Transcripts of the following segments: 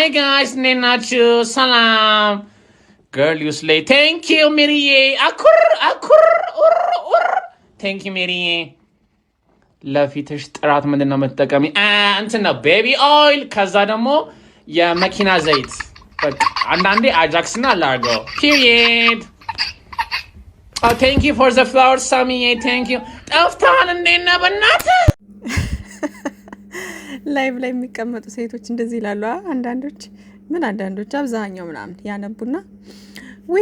Hi guys, Nenachu, salam. Girl, you slay. Thank you, Miriye. Akur, akur, ur. Thank you, Miriye. ለፊትሽ ጥራት ምንድን ነው የምትጠቀሚ? እንትን ነው ቤቢ ኦይል፣ ከዛ ደግሞ የመኪና ዘይት። በቃ አንዳንዴ አጃክስ እና ላርጎ ፒሪየድ። ቴንክ ዩ ፎር ዘ ፍላወር ሳሚዬ፣ ቴንክ ዩ። ጠፍተሃል እንዴት ነህ በእናትህ? ላይቭ ላይ የሚቀመጡ ሴቶች እንደዚህ ይላሉ። አንዳንዶች አብዛኛው ምናምን ያነቡና ዊ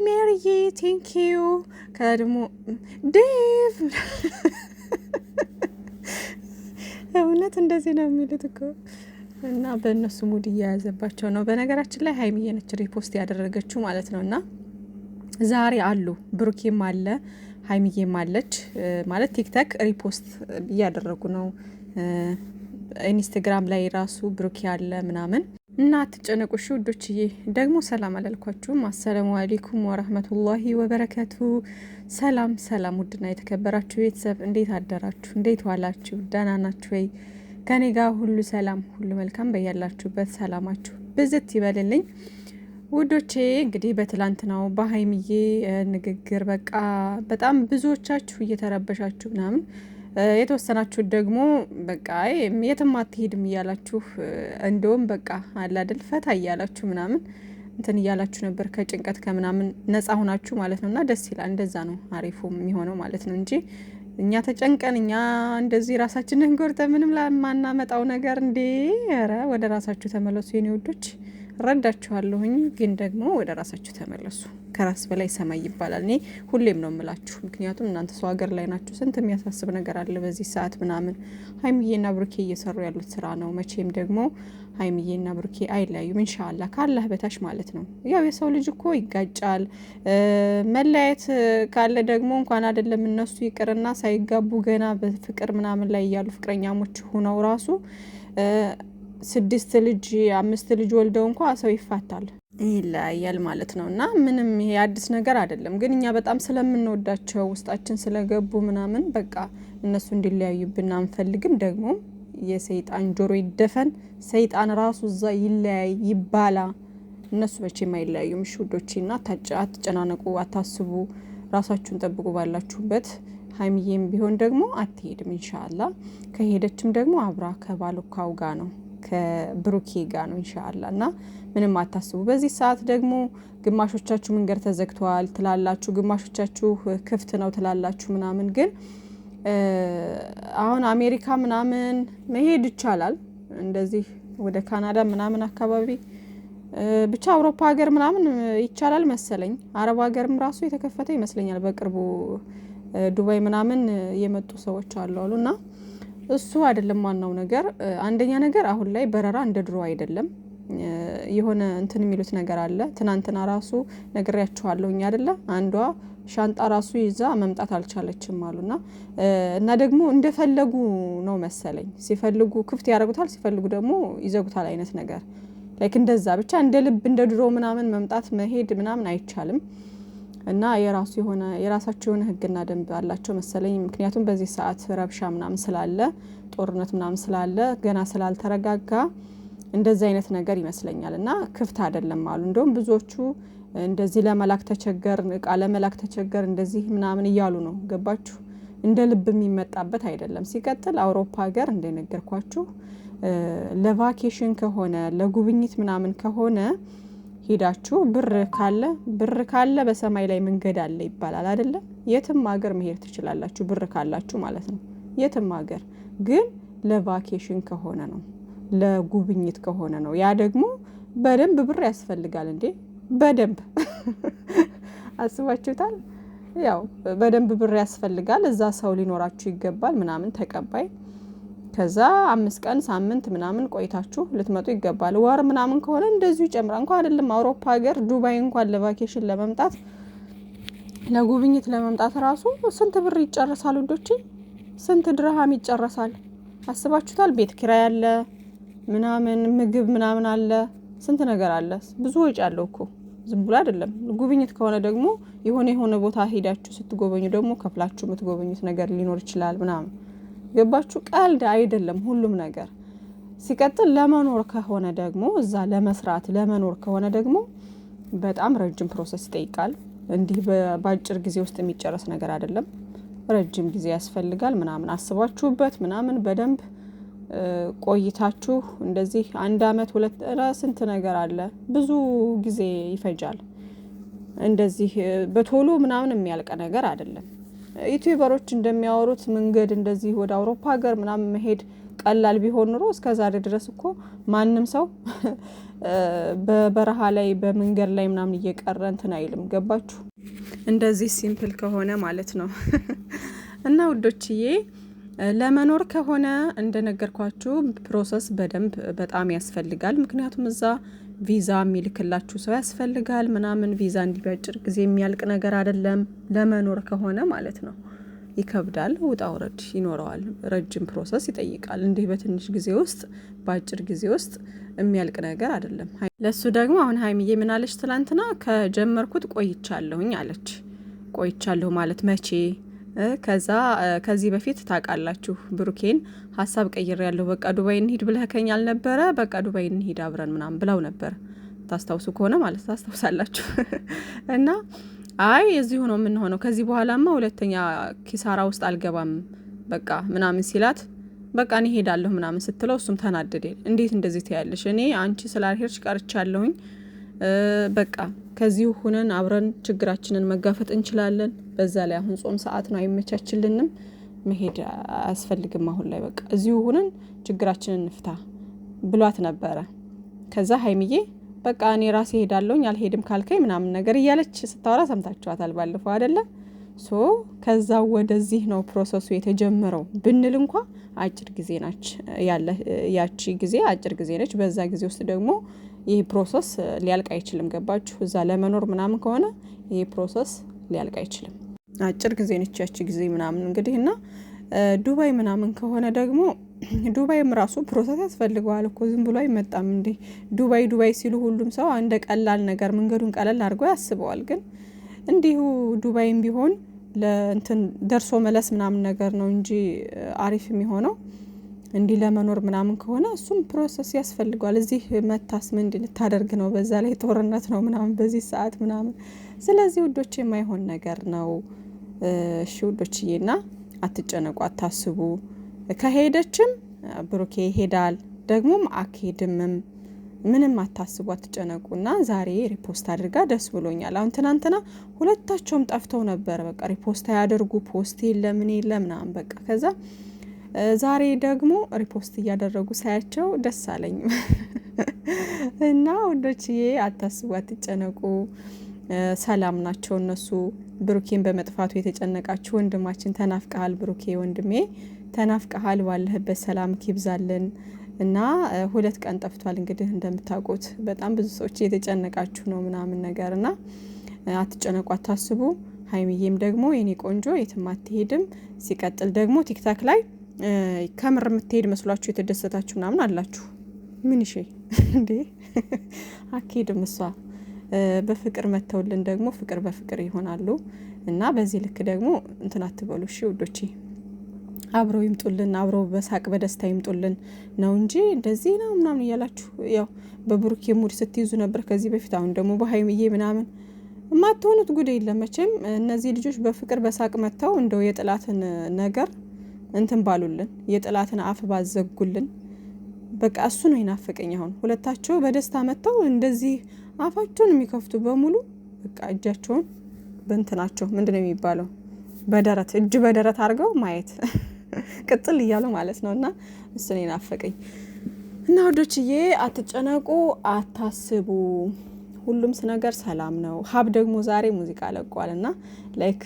ሜሪዬ ቴንክ ዩ፣ ከዛ ደግሞ ዴቭ እውነት እንደዚህ ነው የሚሉት እኮ እና በእነሱ ሙድ እያያዘባቸው ነው። በነገራችን ላይ ሀይሚዬ ነች ሪፖስት ያደረገችው ማለት ነው። እና ዛሬ አሉ ብሩኬም አለ ሀይሚዬም አለች ማለት ቲክታክ ሪፖስት እያደረጉ ነው። ኢንስታግራም ላይ ራሱ ብሩኬ አለ ምናምን እና አትጨነቁ እሺ ውዶችዬ። ደግሞ ሰላም አላልኳችሁም። አሰላሙ አለይኩም ወራህመቱላሂ ወበረከቱ። ሰላም ሰላም፣ ውድና የተከበራችሁ ቤተሰብ እንዴት አደራችሁ? እንዴት ዋላችሁ? ደህና ናችሁ ወይ? ከኔ ጋር ሁሉ ሰላም ሁሉ መልካም። በያላችሁበት ሰላማችሁ ብዝት ይበልልኝ ውዶቼ። እንግዲህ በትላንትናው በሀይሚዬ ንግግር በቃ በጣም ብዙዎቻችሁ እየተረበሻችሁ ምናምን፣ የተወሰናችሁ ደግሞ በቃ የትም አትሄድም እያላችሁ እንደውም በቃ አለ አይደል ፈታ እያላችሁ ምናምን እንትን እያላችሁ ነበር፣ ከጭንቀት ከምናምን ነፃ ሆናችሁ ማለት ነውና ደስ ይላል። እንደዛ ነው አሪፉ የሚሆነው ማለት ነው እንጂ እኛ ተጨንቀን እኛ እንደዚህ ራሳችንን ጎርተን ምንም ለማናመጣው ነገር እንዴ! ኧረ ወደ ራሳችሁ ተመለሱ የኔ ውዶች። ረዳችኋለሁኝ፣ ግን ደግሞ ወደ ራሳችሁ ተመለሱ። ከራስ በላይ ሰማይ ይባላል። እኔ ሁሌም ነው የምላችሁ፣ ምክንያቱም እናንተ ሰው ሀገር ላይ ናችሁ። ስንት የሚያሳስብ ነገር አለ በዚህ ሰዓት ምናምን። ሀይሚዬና ብሩኬ እየሰሩ ያሉት ስራ ነው። መቼም ደግሞ ሀይሚዬና ብሩኬ አይለያዩም ኢንሻአላህ ካላህ በታች ማለት ነው። ያው የሰው ልጅ እኮ ይጋጫል። መለያየት ካለ ደግሞ እንኳን አይደለም እነሱ ይቅርና ሳይጋቡ ገና በፍቅር ምናምን ላይ ያሉ ፍቅረኛሞች ሆነው ራሱ 6 ልጅ 5 ልጅ ወልደው እንኳ ሰው ይፋታል፣ ይለያያል ማለት ነው። እና ምንም ይሄ አዲስ ነገር አይደለም። ግን እኛ በጣም ስለምንወዳቸው ውስጣችን ስለገቡ ምናምን በቃ እነሱ እንዲለያዩብን አንፈልግም። ደግሞ የሰይጣን ጆሮ ይደፈን፣ ሰይጣን ራሱ እዛ ይለያይ ይባላ። እነሱ መቼም አይለያዩም። እሺ ውዶቼና አትጨናነቁ፣ አታስቡ፣ ራሳችሁን ጠብቁ ባላችሁበት። ሀይሚዬም ቢሆን ደግሞ አትሄድም ኢንሻአላህ። ከሄደችም ደግሞ አብራ ከባሉካው ጋር ነው ከብሩኬ ጋር ነው ኢንሻአላህ። እና ምንም አታስቡ። በዚህ ሰዓት ደግሞ ግማሾቻችሁ መንገድ ተዘግቷል ትላላችሁ፣ ግማሾቻችሁ ክፍት ነው ትላላችሁ ምናምን። ግን አሁን አሜሪካ ምናምን መሄድ ይቻላል፣ እንደዚህ ወደ ካናዳ ምናምን አካባቢ ብቻ አውሮፓ ሀገር ምናምን ይቻላል መሰለኝ። አረብ ሀገርም ራሱ የተከፈተ ይመስለኛል በቅርቡ። ዱባይ ምናምን የመጡ ሰዎች አሉና እሱ አይደለም ዋናው ነገር። አንደኛ ነገር አሁን ላይ በረራ እንደ ድሮ አይደለም። የሆነ እንትን የሚሉት ነገር አለ። ትናንትና ራሱ ነግሬያችኋለሁ አይደለ? አንዷ ሻንጣ ራሱ ይዛ መምጣት አልቻለችም አሉና እና ደግሞ እንደፈለጉ ነው መሰለኝ። ሲፈልጉ ክፍት ያደርጉታል፣ ሲፈልጉ ደግሞ ይዘጉታል አይነት ነገር ላይክ እንደዛ ብቻ እንደ ልብ እንደ ድሮ ምናምን መምጣት መሄድ ምናምን አይቻልም። እና የራሳቸው የሆነ ህግና ደንብ አላቸው መሰለኝ። ምክንያቱም በዚህ ሰዓት ረብሻ ምናምን ስላለ፣ ጦርነት ምናምን ስላለ፣ ገና ስላልተረጋጋ እንደዚህ አይነት ነገር ይመስለኛል። እና ክፍት አይደለም አሉ። እንደውም ብዙዎቹ እንደዚህ ለመላክ ተቸገር፣ እቃ ለመላክ ተቸገር እንደዚህ ምናምን እያሉ ነው። ገባችሁ? እንደ ልብ የሚመጣበት አይደለም። ሲቀጥል አውሮፓ ሀገር እንደነገርኳችሁ ለቫኬሽን ከሆነ ለጉብኝት ምናምን ከሆነ ሄዳችሁ ብር ካለ በሰማይ ላይ መንገድ አለ ይባላል አይደለ? የትም ሀገር መሄድ ትችላላችሁ ብር ካላችሁ ማለት ነው። የትም ሀገር ግን ለቫኬሽን ከሆነ ነው፣ ለጉብኝት ከሆነ ነው። ያ ደግሞ በደንብ ብር ያስፈልጋል እንዴ! በደንብ አስባችሁታል? ያው በደንብ ብር ያስፈልጋል። እዛ ሰው ሊኖራችሁ ይገባል ምናምን ተቀባይ። ከዛ 5 ቀን ሳምንት ምናምን ቆይታችሁ ልትመጡ ይገባል። ወር ምናምን ከሆነ እንደዚሁ ይጨምራል። እንኳን አይደለም አውሮፓ ሀገር ዱባይ እንኳን ለቫኬሽን ለመምጣት ለጉብኝት ለመምጣት ራሱ ስንት ብር ይጨርሳል ውዶቼ? ስንት ድርሃም ይጨርሳል? አስባችሁታል? ቤት ኪራይ አለ ምናምን፣ ምግብ ምናምን አለ፣ ስንት ነገር አለ። ብዙ ወጪ አለው እኮ ዝም ብሎ አይደለም። ጉብኝት ከሆነ ደግሞ የሆነ ቦታ ሄዳችሁ ስትጎበኙ ደግሞ ከፍላችሁ የምትጎበኙት ነገር ሊኖር ይችላል ምናምን። ገባችሁ? ቀልድ አይደለም ሁሉም ነገር። ሲቀጥል ለመኖር ከሆነ ደግሞ እዛ ለመስራት ለመኖር ከሆነ ደግሞ በጣም ረጅም ፕሮሰስ ይጠይቃል። እንዲህ በአጭር ጊዜ ውስጥ የሚጨረስ ነገር አይደለም። ረጅም ጊዜ ያስፈልጋል ምናምን አስባችሁበት ምናምን በደንብ ቆይታችሁ እንደዚህ 1 አመት 2 ስንት ነገር አለ ብዙ ጊዜ ይፈጃል። እንደዚህ በቶሎ ምናምን የሚያልቅ ነገር አይደለም። ዩቲዩበሮች እንደሚያወሩት መንገድ እንደዚህ ወደ አውሮፓ ሀገር ምናምን መሄድ ቀላል ቢሆን ኑሮ እስከዛሬ ድረስ እኮ ማንም ሰው በበረሃ ላይ በመንገድ ላይ ምናምን እየቀረ እንትን አይልም። ገባችሁ? እንደዚህ ሲምፕል ከሆነ ማለት ነው። እና ውዶችዬ ለመኖር ከሆነ እንደነገርኳችሁ ፕሮሰስ በደንብ በጣም ያስፈልጋል። ምክንያቱም እዛ ቪዛ የሚልክላችሁ ሰው ያስፈልጋል ምናምን። ቪዛ እንዲህ በአጭር ጊዜ የሚያልቅ ነገር አይደለም። ለመኖር ከሆነ ማለት ነው ይከብዳል። ውጣ ውረድ ይኖረዋል። ረጅም ፕሮሰስ ይጠይቃል። እንዲህ በትንሽ ጊዜ ውስጥ በአጭር ጊዜ ውስጥ የሚያልቅ ነገር አይደለም። ለሱ ደግሞ አሁን ሀይሚዬ ምን አለች ትላንትና? ከጀመርኩት ቆይቻለሁኝ አለች። ቆይቻለሁ ማለት መቼ? ከዚህ በፊት ታውቃላችሁ ብሩኬን ሀሳብ ቀይር ያለው በቃ ዱባይ እንሂድ ብለኸኝ አልነበረ? በቃ ዱባይ እንሂድ አብረን ምናምን ብለው ነበር። ታስታውሱ ከሆነ ማለት ታስታውሳላችሁ። እና አይ እዚሁ ነው የምንሆነው ከዚህ በኋላማ ሁለተኛ ኪሳራ ውስጥ አልገባም በቃ ምናምን ሲላት በቃ እኔ ሄዳለሁ ምናምን ስትለው እሱም ተናደደ። እንዴት እንደዚህ ትያለሽ? እኔ አንቺ ስላልሄድሽ ቀርቻለሁኝ። በቃ ከዚሁ ሁነን አብረን ችግራችንን መጋፈጥ እንችላለን። በዛ ላይ አሁን ጾም ሰዓት ነው አይመቻችልንም። መሄድ አያስፈልግም አሁን ላይ በቃ እዚሁ ሁነን ችግራችንን እንፍታ ብሏት ነበረ። ከዛ ሀይሚዬ በቃ እኔ ራሴ ሄዳለሁኝ አልሄድም ካልከኝ ምናምን ነገር እያለች ስታወራ ሰምታችኋታል ባለፈው አይደለ? ሶ ከዛ ወደዚህ ነው ፕሮሰሱ የተጀመረው ብንል እንኳ አጭር ጊዜ ናች ያለ ያቺ ጊዜ አጭር ጊዜ ነች። በዛ ጊዜ ውስጥ ደግሞ ይህ ፕሮሰስ ሊያልቅ አይችልም። ገባችሁ? እዛ ለመኖር ምናምን ከሆነ ይህ ፕሮሰስ ሊያልቅ አይችልም። አጭር ጊዜ ነች ያቺ ጊዜ ምናምን እንግዲህ እና ዱባይ ምናምን ከሆነ ደግሞ ዱባይም ራሱ ፕሮሰስ ያስፈልገዋል እኮ ዝም ብሎ አይመጣም እንዴ። ዱባይ ሲሉ ሁሉም ሰው እንደ ቀላል ነገር መንገዱን ቀለል አድርጎ ያስበዋል። ግን እንዲሁ ዱባይም ቢሆን ለእንትን ደርሶ መለስ ምናምን ነገር ነው እንጂ አሪፍ የሚሆነው እንዲህ ለመኖር ምናምን ከሆነ እሱም ፕሮሰስ ያስፈልገዋል። እዚህ መታስ ምንድን ልታደርግ ነው? በዛ ላይ ጦርነት ነው ምናምን በዚህ ሰዓት ምናምን። ስለዚህ ውዶች የማይሆን ነገር ነው። እሺ ውዶችዬና አትጨነቁ፣ አታስቡ። ከሄደችም ብሩኬ ይሄዳል፣ ደግሞም አትሄድምም። ምንም አታስቡ፣ አትጨነቁ። እና ዛሬ ሪፖስት አድርጋ ደስ ብሎኛል። አሁን ትናንትና ሁለታቸውም ጠፍተው ነበር። በቃ ሪፖስት ያደርጉ ፖስት ለምን ምናምን በቃ ከዛ ዛሬ ደግሞ ሪፖስት እያደረጉ ሳያቸው ደስ አለኝ። እና ወንዶችዬ አታስቡ፣ አትጨነቁ። ሰላም ናቸው እነሱ። ብሩኬን በመጥፋቱ የተጨነቃችሁ ወንድማችን ተናፍቀሃል። ብሩኬ ወንድሜ ተናፍቀሃል። ባለህበት ሰላም ይብዛልን። እና 2 ቀን ጠፍቷል። እንግዲህ እንደምታውቁት በጣም ብዙ ሰዎች የተጨነቃችሁ ነው ምናምን ነገር እና አትጨነቁ፣ አታስቡ። ሀይሚዬም ደግሞ የኔ ቆንጆ የትም አትሄድም። ሲቀጥል ደግሞ ቲክታክ ላይ ከምር የምትሄድ መስሏችሁ የተደሰታችሁ ምናምን አላችሁ። ምን ይሽ እንዴ አትሄድም እሷ። በፍቅር መተውልን ደግሞ ፍቅር በፍቅር ይሆናሉ። እና በዚህ ልክ ደግሞ እንትን አትበሉ እሺ ውዶቼ። አብረው ይምጡልን፣ አብረው በሳቅ በደስታ ይምጡልን ነው እንጂ እንደዚህ ነው ምናምን እያላችሁ ያው በብሩኬ ሙድ ስትይዙ ነበር ከዚህ በፊት። አሁን ደግሞ በሀይሚዬ ምናምን የማትሆኑት ጉድ የለም መቼም። እነዚህ ልጆች በፍቅር በሳቅ መተው እንደው የጥላትን ነገር እንትን ባሉልን፣ የጥላትን አፍ ባዘጉልን። በቃ እሱ ነው ይናፈቀኝ። አሁን ሁለታቸው በደስታ መተው እንደዚህ አፋቸውን የሚከፍቱ በሙሉ በቃ እጃቸውን በእንትናቸው ምንድነው የሚባለው በደረት እጅ በደረት አድርገው ማየት ቅጥል እያሉ ማለት ነው። እና እሱ ነው ይናፈቀኝ። እና ወዶችዬ አትጨነቁ፣ አታስቡ። ሁሉም ነገር ሰላም ነው። ሀብ ደግሞ ዛሬ ሙዚቃ ለቋል እና ላይክ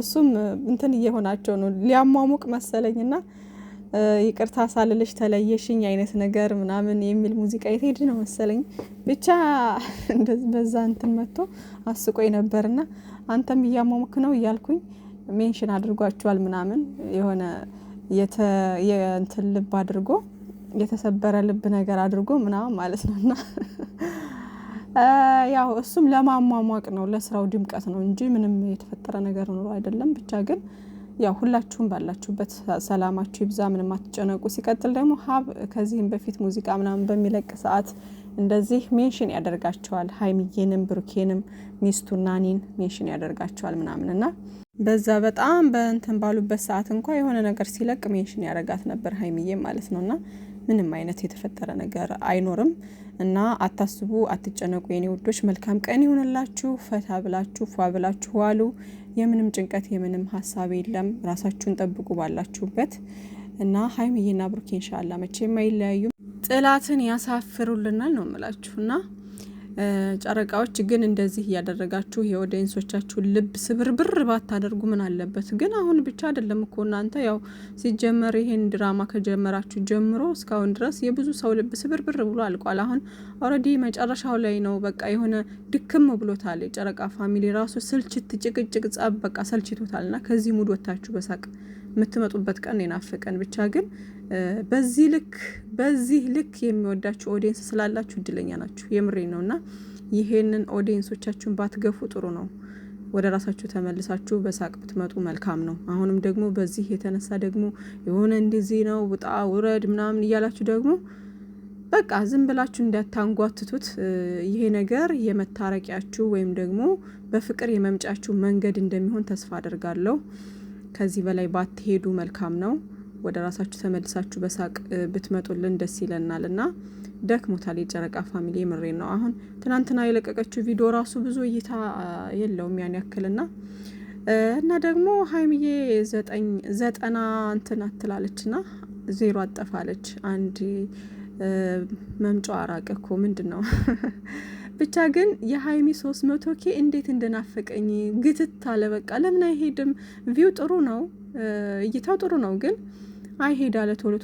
እሱም እንትን እየሆናቸው ነው ሊያሟሙቅ መሰለኝና ይቅርታ ሳልልሽ ተለየሽኝ አይነት ነገር ምናምን የሚል ሙዚቃ የተሄድ ነው መሰለኝ። ብቻ በዛ እንትን መጥቶ አስቆይ ነበርና አንተም እያሟሙክ ነው እያልኩኝ ሜንሽን አድርጓቸዋል ምናምን የሆነ የእንትን ልብ አድርጎ የተሰበረ ልብ ነገር አድርጎ ምናምን ማለት ነውና ያው እሱም ለማሟሟቅ ነው ለስራው ድምቀት ነው እንጂ ምንም የተፈጠረ ነገር ኖሮ አይደለም። ብቻ ግን ያው ሁላችሁም ባላችሁበት ሰላማችሁ ይብዛ፣ ምንም አትጨነቁ። ሲቀጥል ደግሞ ሀብ ከዚህም በፊት ሙዚቃ ምናምን በሚለቅ ሰዓት እንደዚህ ሜንሽን ያደርጋቸዋል። ሀይሚዬንም ብሩኬንም ሚስቱና እኔን ሜንሽን ያደርጋቸዋል ምናምንና በዛ በጣም በእንትን ባሉበት ሰዓት እንኳ የሆነ ነገር ሲለቅ ሜንሽን ያደርጋት ነበር ሀይሚዬ ማለት ነውና ምንም አይነት የተፈጠረ ነገር አይኖርም። እና አታስቡ፣ አትጨነቁ የኔ ውዶች። መልካም ቀን ይሁንላችሁ። ፈታ ብላችሁ ፏ ብላችሁ ዋሉ። የምንም ጭንቀት የምንም ሀሳብ የለም። ራሳችሁን ጠብቁ ባላችሁበት። እና ሀይሚዬና ብሩኬ ኢንሻአላህ መቼም አይለያዩም። ጥላትን ያሳፍሩልናል ነው የምላችሁና ጨረቃዎች ግን እንደዚህ እያደረጋችሁ የኦዲየንሶቻችሁን ልብ ስብርብር ባታደርጉ ምን አለበት? ግን አሁን ብቻ አይደለም እኮ እናንተ ያው ሲጀመር ይሄን ድራማ ከጀመራችሁ ጀምሮ እስካሁን ድረስ የብዙ ሰው ልብ ስብርብር ብሎ አልቋል። አሁን ኦልሬዲ መጨረሻው ላይ ነው። በቃ የሆነ ድክም ብሎታል። የጨረቃ ፋሚሊ ራሱ ስልችት፣ ጭቅጭቅ፣ ጸብ በቃ ሰልችቶታልና ከዚህ ሙድ ወታችሁ በሳቅ የምትመጡበት ቀን የናፈቀን። ብቻ ግን በዚህ ልክ የሚወዳችሁ ኦዲየንስ ስላላችሁ እድለኛ ናችሁ። የምሬ ነውና ይሄንን ኦዲየንሶቻችሁን ባትገፉ ጥሩ ነው። ወደ ራሳችሁ ተመልሳችሁ በሳቅ ብትመጡ መልካም ነው። አሁንም ደግሞ በዚህ የተነሳ ደግሞ የሆነ እንደዚህ ነው ውጣ ውረድ ምናምን እያላችሁ ደግሞ በቃ ዝም ብላችሁ እንዳታንጓትቱት። ይሄ ነገር የመታረቂያችሁ ወይም ደግሞ በፍቅር የመምጫችሁ መንገድ እንደሚሆን ተስፋ አደርጋለሁ። ከዚህ በላይ ባትሄዱ መልካም ነው። ወደ ራሳችሁ ተመልሳችሁ በሳቅ ብትመጡልን ደስ ይለናል። እና ደክሞታል የጨረቃ ፋሚሊ የምሬ ነው። አሁን ትናንትና የለቀቀችው ቪዲዮ ራሱ ብዙ እይታ የለውም ያን ያክልና እና ደግሞ ሀይሚዬ 90 እንትን አትላለች ና 0 አጠፋለች። አንድ መምጫው አራቀ እኮ ምንድነው? ብቻ ግን የሀይሚ 300K እንዴት እንደናፈቀኝ ግትት አለ። በቃ ለምን አይሄድም? ቪው ጥሩ ነው፣ እይታው ጥሩ ነው፣ ግን አይሄድ አለ። ቶሎ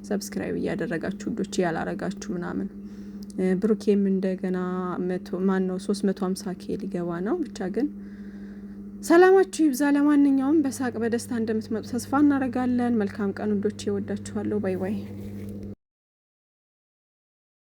ሰብስክራይብ እያደረጋችሁ ውዶች ያላረጋችሁ ምናምን። ብሩኬም እንደገና 350K ሊገባ ነው። ብቻ ግን ሰላማችሁ ይብዛ። ለማንኛውም በሳቅ በደስታ እንደምትመጡ ተስፋ እናደርጋለን። መልካም ቀን ውዶች፣ ይወዳችኋለሁ። ባይ ባይ።